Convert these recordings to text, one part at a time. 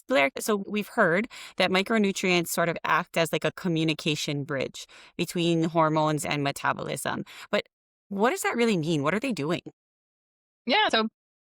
Blair, so we've heard that micronutrients sort of act as like a communication bridge between hormones and metabolism. But what does that really mean? What are they doing? Yeah. So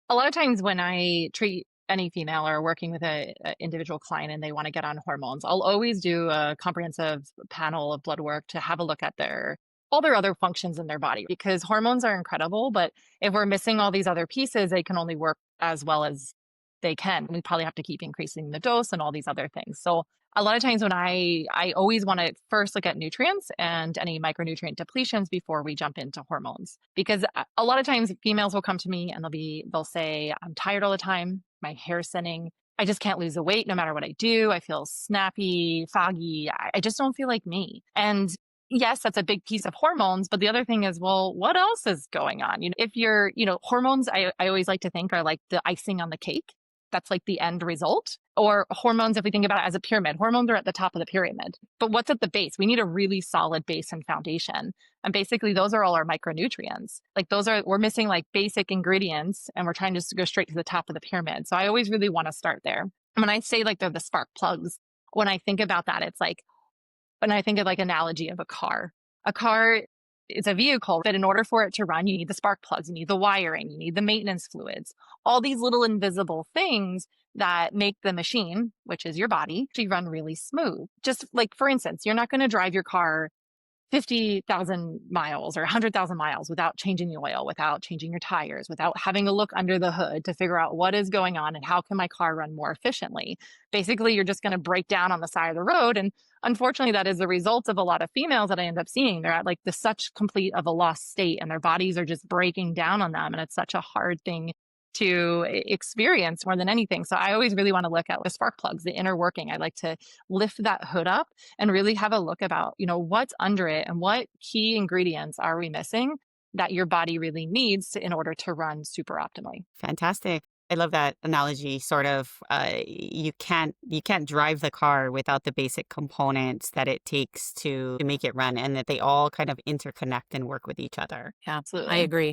a lot of times when I treat any female or working with a individual client and they want to get on hormones, I'll always do a comprehensive panel of blood work to have a look at their all their other functions in their body because hormones are incredible, but if we're missing all these other pieces, they can only work as well as they can. We probably have to keep increasing the dose and all these other things. So a lot of times when I always want to first look at nutrients and any micronutrient depletions before we jump into hormones because a lot of times females will come to me and they'll say I'm tired all the time, my hair's thinning, I just can't lose the weight no matter what I do, I feel snappy, foggy, I just don't feel like me. And yes, that's a big piece of hormones, but the other thing is, well, what else is going on? If you're, hormones, I always like to think are like the icing on the cake. That's like the end result. Or hormones, if we think about it as a pyramid, hormones are at the top of the pyramid. But what's at the base? We need a really solid base and foundation. And basically, those are all our micronutrients. Like we're missing like basic ingredients and we're trying to go straight to the top of the pyramid. So I always really want to start there. And when I say like they're the spark plugs, when I think about that, it's like, when I think of like analogy of a car is a vehicle, but in order for it to run, you need the spark plugs, you need the wiring, you need the maintenance fluids, all these little invisible things that make the machine, which is your body, to run really smooth. Just like, for instance, you're not going to drive your car 50,000 miles or 100,000 miles without changing the oil, without changing your tires, without having a look under the hood to figure out what is going on and how can my car run more efficiently. Basically, you're just going to break down on the side of the road. And unfortunately, that is the result of a lot of females that I end up seeing. They're at like the such complete of a lost state and their bodies are just breaking down on them. And it's such a hard thing to experience more than anything. So I always really want to look at the spark plugs, the inner working. I like to lift that hood up and really have a look about, what's under it and what key ingredients are we missing that your body really needs in order to run super optimally. Fantastic. I love that analogy. Sort of, you can't drive the car without the basic components that it takes to make it run, and that they all kind of interconnect and work with each other. Yeah, I Absolutely. agree.